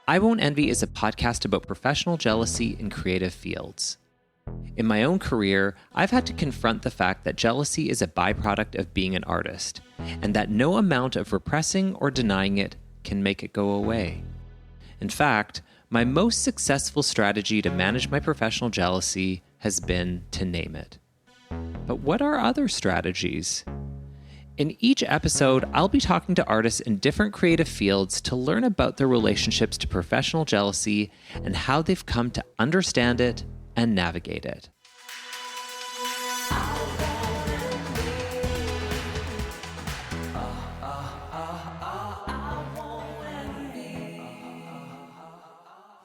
I Won't Envy is a podcast about professional jealousy in creative fields. In my own career, I've had to confront the fact that jealousy is a byproduct of being an artist, and that no amount of repressing or denying it can make it go away. In fact, my most successful strategy to manage my professional jealousy has been to name it. But what are other strategies? In each episode, I'll be talking to artists in different creative fields to learn about their relationships to professional jealousy and how they've come to understand it and navigate it.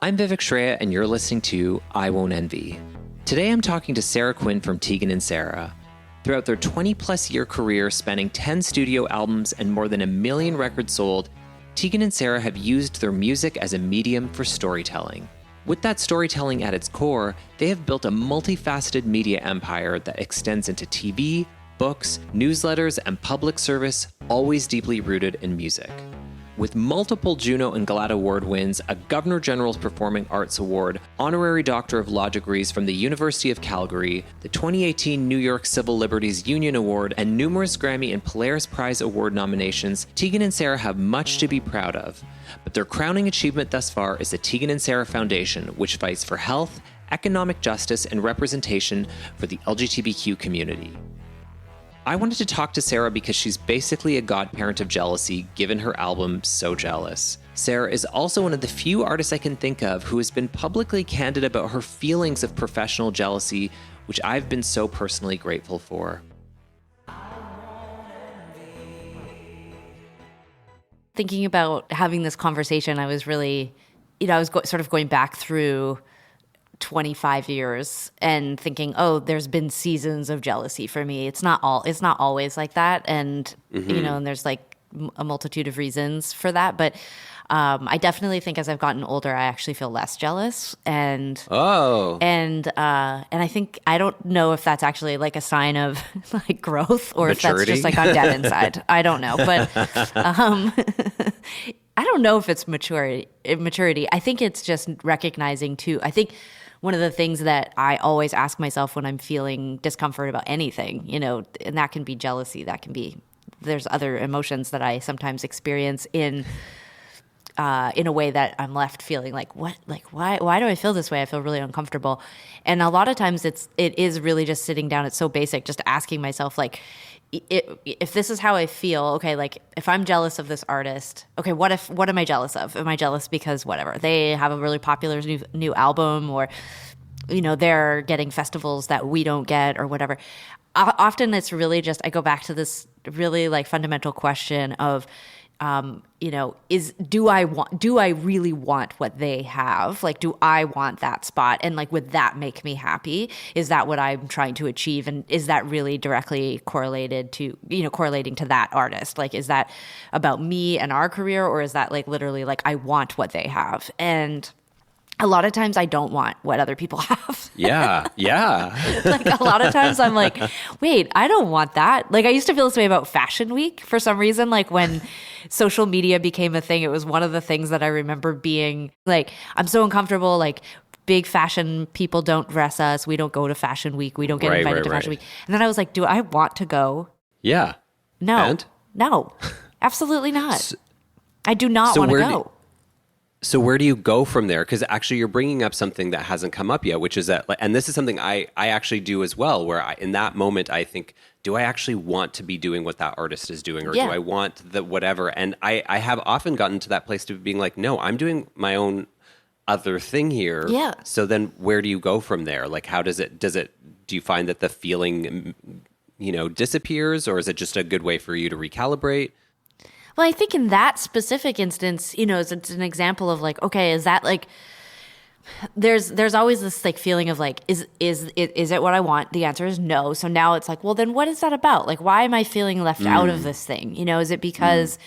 I'm Vivek Shraya, and you're listening to I Won't Envy. Today I'm talking to Sara Quin from Tegan and Sara. Throughout their 20-plus year career spanning 10 studio albums and more than 1 million records sold, Tegan and Sara have used their music as a medium for storytelling. With that storytelling at its core, they have built a multifaceted media empire that extends into TV, books, newsletters, and public service, always deeply rooted in music. With multiple Juno and GLAAD Award wins, a Governor General's Performing Arts Award, honorary Doctor of Law degrees from the University of Calgary, the 2018 New York Civil Liberties Union Award, and numerous Grammy and Polaris Prize Award nominations, Tegan and Sara have much to be proud of. But their crowning achievement thus far is the Tegan and Sara Foundation, which fights for health, economic justice, and representation for the LGBTQ community. I wanted to talk to Sara because she's basically a godparent of jealousy, given her album So Jealous. Sara is also one of the few artists I can think of who has been publicly candid about her feelings of professional jealousy, which I've been so personally grateful for. Thinking about having this conversation, I was really, I was sort of going back through 25 years and thinking, oh, there's been seasons of jealousy for me. It's not always like that. And, and there's like a multitude of reasons for that. But I definitely think as I've gotten older, I actually feel less jealous. And I think, I don't know if that's actually like a sign of like growth or maturity. If that's just like I'm dead inside. I don't know. But I don't know if it's maturity. I think it's just recognizing too. I think one of the things that I always ask myself when I'm feeling discomfort about anything, and that can be jealousy, there's other emotions that I sometimes experience in a way that I'm left feeling like, what, like, why do I feel this way? I feel really uncomfortable. And a lot of times it is really just sitting down. It's so basic, just asking myself, like, if this is how I feel, okay, like if I'm jealous of this artist, okay, what am I jealous of? Am I jealous because whatever, they have a really popular new album, or, they're getting festivals that we don't get or whatever. Often it's really just, I go back to this really like fundamental question of, do I really want what they have? Like, do I want that spot? And like, would that make me happy? Is that what I'm trying to achieve? And is that really directly correlated to, correlating to that artist? Like, is that about me and our career? Or is that like literally like, I want what they have? And a lot of times I don't want what other people have. Yeah. Like a lot of times I'm like, wait, I don't want that. Like I used to feel this way about Fashion Week for some reason. Like when social media became a thing, it was one of the things that I remember being like, I'm so uncomfortable. Like big fashion people don't dress us. We don't go to Fashion Week. We don't get invited to Fashion Week. And then I was like, do I want to go? Yeah. No. And? No, absolutely not. I do not want to go. So where do you go from there? Because actually you're bringing up something that hasn't come up yet, which is that, and this is something I actually do as well, where in that moment I think, do I actually want to be doing what that artist is doing? Or do I want the whatever? And I have often gotten to that place to being like, no, I'm doing my own other thing here. Yeah. So then where do you go from there? Like how do you find that the feeling, disappears, or is it just a good way for you to recalibrate? Well, I think in that specific instance, it's an example of like, okay, is that like, there's always this like feeling of like, is it what I want? The answer is no. So now it's like, well, then what is that about? Like, why am I feeling left out of this thing? Is it because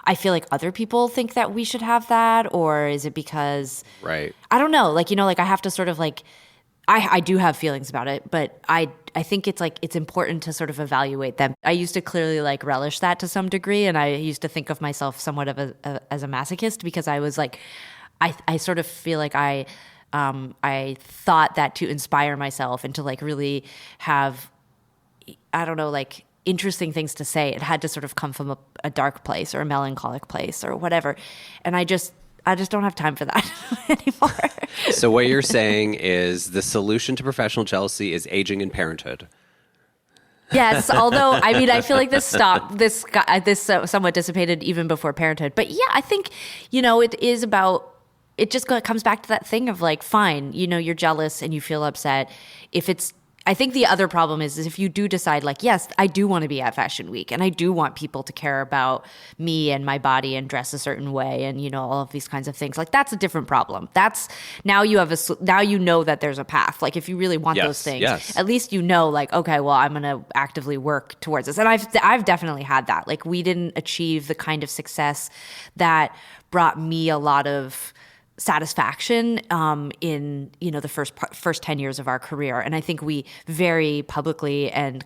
I feel like other people think that we should have that? Or is it because, right? I don't know. Like, like I have to sort of like, I do have feelings about it, but I think it's like it's important to sort of evaluate them. I used to clearly like relish that to some degree, and I used to think of myself somewhat of as a masochist because I was like, I sort of feel like I thought that to inspire myself and to like really have, I don't know, like interesting things to say, it had to sort of come from a dark place or a melancholic place or whatever. And I just don't have time for that anymore. So what you're saying is the solution to professional jealousy is aging in parenthood. Yes, although I mean, I feel like this somewhat dissipated even before parenthood. But yeah, I think, it is about, it just comes back to that thing of like, fine, you're jealous and you feel upset. I think the other problem is if you do decide like, yes, I do want to be at Fashion Week and I do want people to care about me and my body and dress a certain way and, all of these kinds of things, like that's a different problem. That's now now you know that there's a path. Like if you really want those things, at least like, okay, well, I'm going to actively work towards this. And I've definitely had that. Like we didn't achieve the kind of success that brought me a lot of satisfaction in the first 10 years of our career. And I think we very publicly and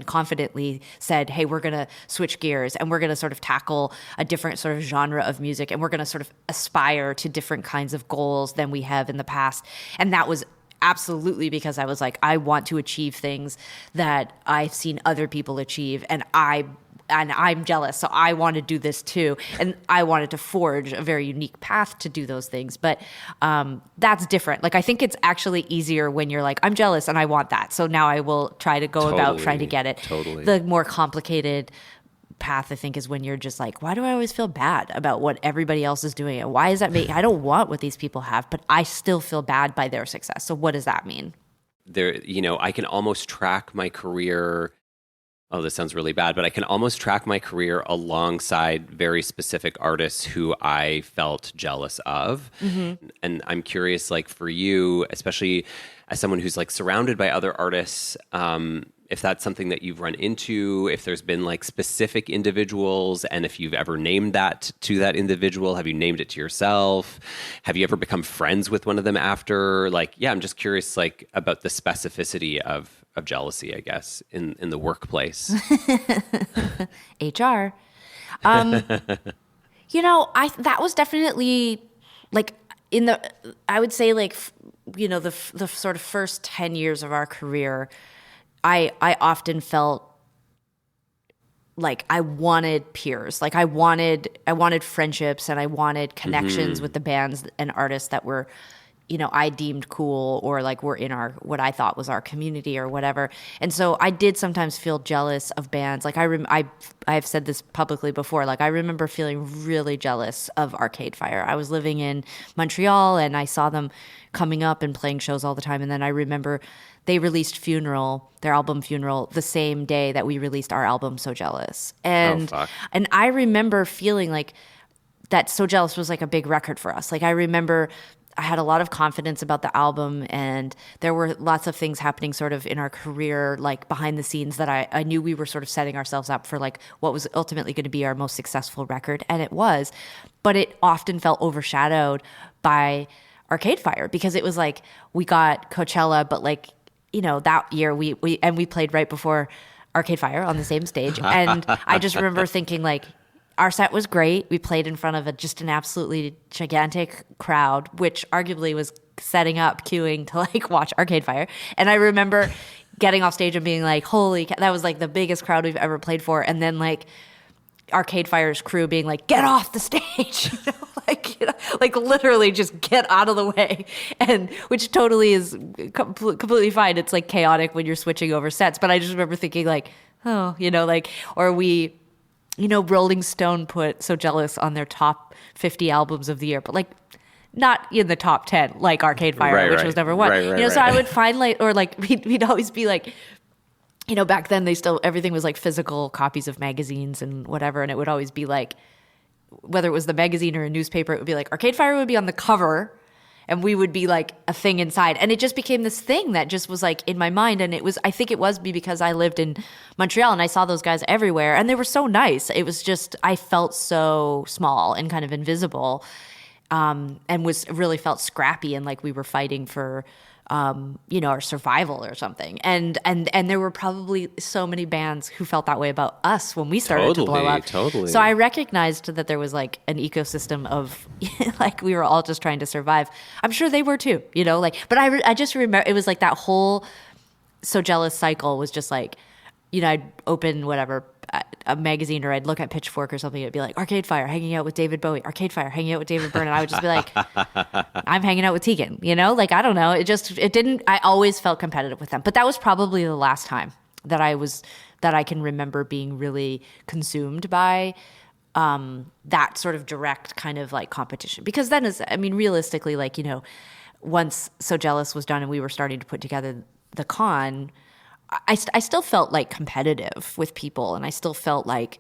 confidently said, hey, we're going to switch gears and we're going to sort of tackle a different sort of genre of music and we're going to sort of aspire to different kinds of goals than we have in the past. And that was absolutely because I was like, I want to achieve things that I've seen other people achieve and I'm jealous, so I want to do this too. And I wanted to forge a very unique path to do those things. But that's different. Like, I think it's actually easier when you're like, I'm jealous and I want that. So now I will try to go about trying to get it. Totally. The more complicated path, I think, is when you're just like, why do I always feel bad about what everybody else is doing? And why is that I don't want what these people have, but I still feel bad by their success. So what does that mean? I can almost track my career. Oh, this sounds really bad, but I can almost track my career alongside very specific artists who I felt jealous of. Mm-hmm. And I'm curious, like for you, especially as someone who's like surrounded by other artists, if that's something that you've run into, if there's been like specific individuals, and if you've ever named that to that individual, have you named it to yourself? Have you ever become friends with one of them after? Like, yeah, I'm just curious, like about the specificity of jealousy, I guess, in the workplace. HR. That was definitely like I would say like, the sort of first 10 years of our career, I often felt like I wanted peers, like I wanted friendships and I wanted connections with the bands and artists that were, I deemed cool or like were in what I thought was our community or whatever. And so I did sometimes feel jealous of bands. Like I've said this publicly before. Like I remember feeling really jealous of Arcade Fire. I was living in Montreal and I saw them coming up and playing shows all the time. And then I remember they released their album Funeral, the same day that we released our album So Jealous. And and I remember feeling like that So Jealous was like a big record for us. Like I remember I had a lot of confidence about the album and there were lots of things happening sort of in our career, like behind the scenes that I knew we were sort of setting ourselves up for like what was ultimately going to be our most successful record. And it was, but it often felt overshadowed by Arcade Fire because it was like, we got Coachella, but like, that year we played right before Arcade Fire on the same stage. And I just remember thinking like, our set was great. We played in front of just an absolutely gigantic crowd, which arguably was setting up, queuing to like watch Arcade Fire. And I remember getting off stage and being like, holy cow, that was like the biggest crowd we've ever played for. And then like Arcade Fire's crew being like, get off the stage, like literally just get out of the way. And which totally is completely fine. It's like chaotic when you're switching over sets. But I just remember thinking like, oh, or we, Rolling Stone put So Jealous on their top 50 albums of the year, but like not in the top 10, like Arcade Fire, which was number one. So I would find like, or like we'd always be like, back then everything was like physical copies of magazines and whatever. And it would always be like, whether it was the magazine or a newspaper, it would be like Arcade Fire would be on the cover and we would be like a thing inside. And it just became this thing that just was like in my mind. And I think it was because I lived in Montreal and I saw those guys everywhere and they were so nice. It was just, I felt so small and kind of invisible, and really felt scrappy and like we were fighting for our survival or something. And there were probably so many bands who felt that way about us when we started to blow up. Totally. So I recognized that there was like an ecosystem of like we were all just trying to survive. I'm sure they were too, but I just remember it was like that whole So Jealous cycle was just like, I'd open whatever, a magazine, or I'd look at Pitchfork or something. It'd be like Arcade Fire hanging out with David Bowie, Arcade Fire hanging out with David Byrne. And I would just be like, I'm hanging out with Tegan, like, I don't know. I always felt competitive with them. But that was probably the last time that I can remember being really consumed by that sort of direct kind of like competition. Because then realistically, like, once So Jealous was done and we were starting to put together the con, I still felt like competitive with people, and I still felt like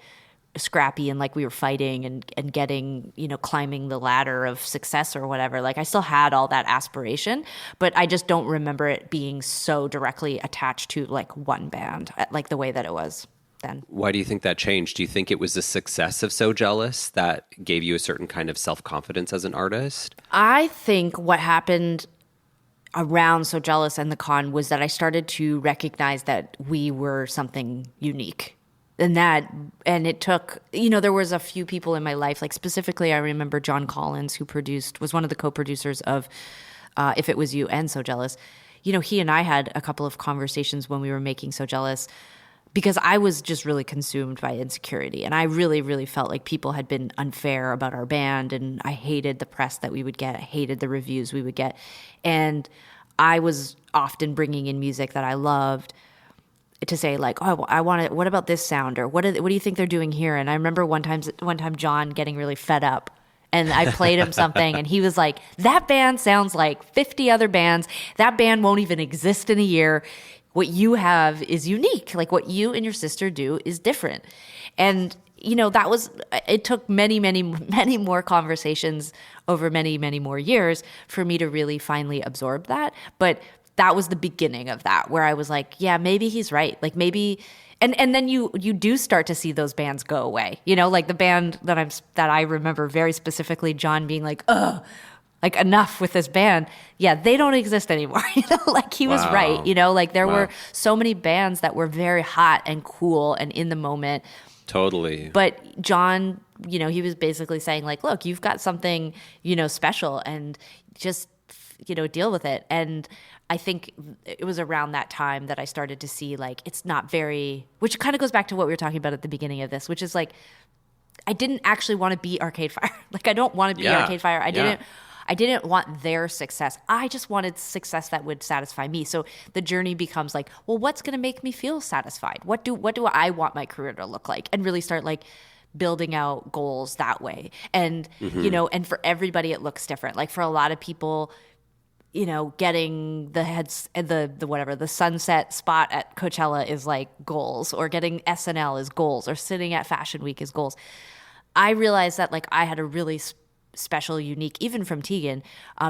scrappy and like we were fighting and getting, climbing the ladder of success or whatever. Like I still had all that aspiration, but I just don't remember it being so directly attached to like one band, like the way that it was then. Why do you think that changed? Do you think it was the success of So Jealous that gave you a certain kind of self-confidence as an artist? I think what happened around So Jealous and the con was that I started to recognize that we were something unique. And it took, there was a few people in my life, like specifically I remember John Collins, who was one of the co-producers of If It Was You and So Jealous. He and I had a couple of conversations when we were making So Jealous, because I was just really consumed by insecurity. And I really, really felt like people had been unfair about our band, and I hated the press that we would get. I hated the reviews we would get. And I was often bringing in music that I loved to say like, oh, I want it. What about this sound? Or what do you think they're doing here? And I remember one time John getting really fed up, and I played him something, and he was like, that band sounds like 50 other bands. That band won't even exist in a year. What you have is unique. Like what you and your sister do is different. And, it took many, many, many more conversations over many, many more years for me to really finally absorb that. But that was the beginning of that, where I was like, yeah, maybe he's right. Like maybe, and then you do start to see those bands go away. Like the band that I remember very specifically, John being like, ugh, like enough with this band. Yeah, they don't exist anymore. Like he was right. Like there were so many bands that were very hot and cool and in the moment. Totally. But John, he was basically saying like, look, you've got something, special, and just, deal with it. And I think it was around that time that I started to see like, it's not very, which kind of goes back to what we were talking about at the beginning of this, which is like, I didn't actually want to be Arcade Fire. Like, I don't want to be Arcade Fire. I didn't want their success. I just wanted success that would satisfy me. So the journey becomes like, well, what's going to make me feel satisfied? What do I want my career to look like? And really start like building out goals that way. And, and for everybody, it looks different. Like for a lot of people, getting the sunset spot at Coachella is like goals, or getting SNL is goals, or sitting at Fashion Week is goals. I realized that like I had a really special, unique, even from Tegan,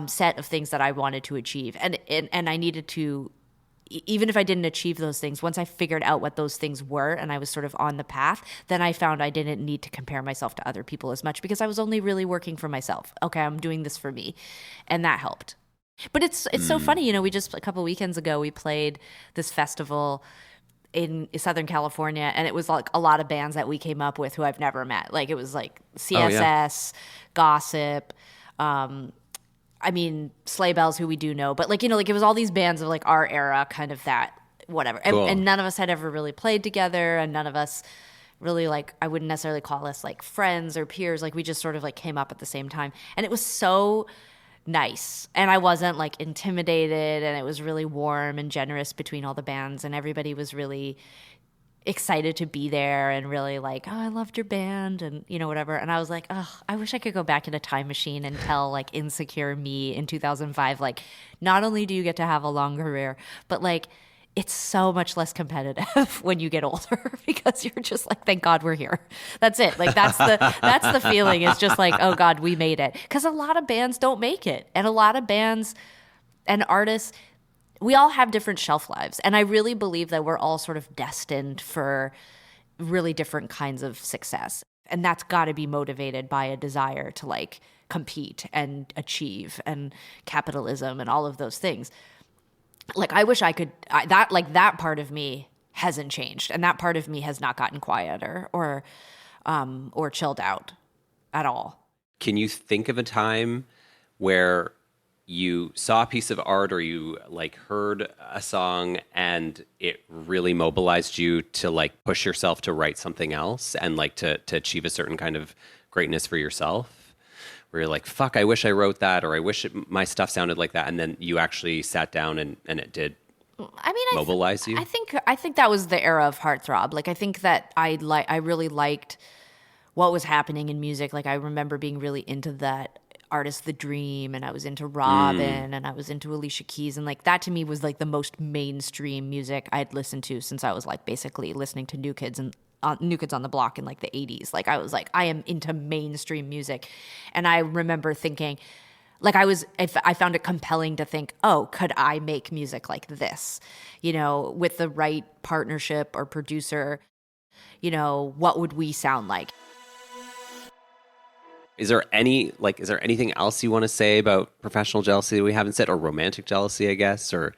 set of things that I wanted to achieve. And I needed to, even if I didn't achieve those things, once I figured out what those things were and I was sort of on the path, then I found I didn't need to compare myself to other people as much, because I was only really working for myself. Okay, I'm doing this for me. And that helped. But it's so funny, we just a couple of weekends ago, we played this festival in Southern California, and it was like a lot of bands that we came up with who I've never met. Like it was like CSS, Gossip, Sleigh Bells, who we do know, but like, like it was all these bands of like our era, kind of that, whatever. Cool. And none of us had ever really played together, and none of us really like, I wouldn't necessarily call us like friends or peers. Like we just sort of like came up at the same time, and it was so nice. And I wasn't like intimidated, and it was really warm and generous between all the bands, and everybody was really excited to be there and really like, oh, I loved your band, and whatever. And I was like, oh, I wish I could go back in a time machine and tell like insecure me in 2005, like, not only do you get to have a long career, but like it's so much less competitive when you get older, because you're just like, thank God we're here. That's it. Like that's the feeling, is just like, oh God, we made it. Because a lot of bands don't make it. And a lot of bands and artists, we all have different shelf lives. And I really believe that we're all sort of destined for really different kinds of success. And that's got to be motivated by a desire to like compete and achieve, and capitalism and all of those things. like, I wish I could, that part of me hasn't changed. And that part of me has not gotten quieter or chilled out at all. Can you think of a time where you saw a piece of art or you like heard a song and it really mobilized you to like push yourself to write something else and like to achieve a certain kind of greatness for yourself? Where you're like, fuck, I wish I wrote that, or I wish my stuff sounded like that. And then you actually sat down and it did mobilize you? I think that was the era of heartthrob. Like, I think that I really liked what was happening in music. Like, I remember being really into that artist The Dream, and I was into Robin, and I was into Alicia Keys, and like that to me was like the most mainstream music I'd listened to since I was like basically listening to New Kids on the Block in like the 80s. Like, I was like, I am into mainstream music. And I remember thinking, like, I found it compelling to think, oh, could I make music like this? You know, with the right partnership or producer, you know, what would we sound like? Is there anything else you want to say about professional jealousy that we haven't said, or romantic jealousy, I guess, or?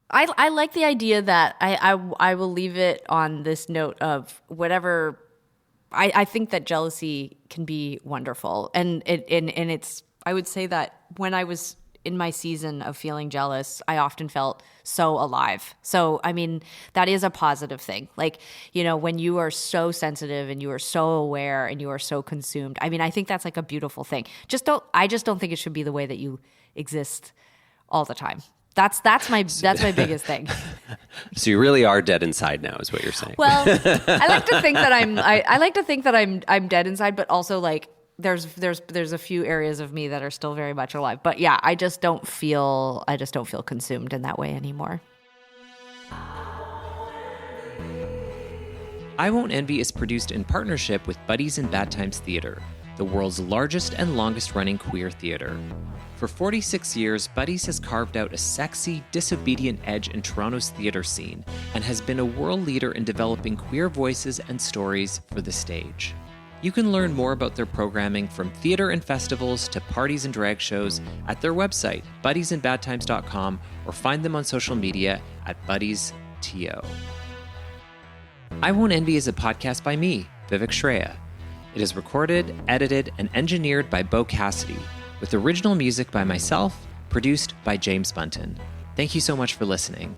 I like the idea that I will leave it on this note of whatever. I think that jealousy can be wonderful, and it's. I would say that when I was in my season of feeling jealous, I often felt so alive. So, I mean, that is a positive thing. Like, you know, when you are so sensitive and you are so aware and you are so consumed, I mean, I think that's like a beautiful thing. I just don't think it should be the way that you exist all the time. That's my biggest thing. So you really are dead inside now, is what you're saying. Well, I like to think that I'm dead inside, but also like, there's a few areas of me that are still very much alive. But yeah, I just don't feel consumed in that way anymore. I Won't Envy is produced in partnership with Buddies in Bad Times Theatre, the world's largest and longest running queer theatre. For 46 years, Buddies has carved out a sexy, disobedient edge in Toronto's theatre scene and has been a world leader in developing queer voices and stories for the stage. You can learn more about their programming, from theater and festivals to parties and drag shows, at their website, buddiesandbadtimes.com, or find them on social media at BuddiesTO. I Won't Envy is a podcast by me, Vivek Shraya. It is recorded, edited, and engineered by Beau Cassidy, with original music by myself, produced by James Bunton. Thank you so much for listening.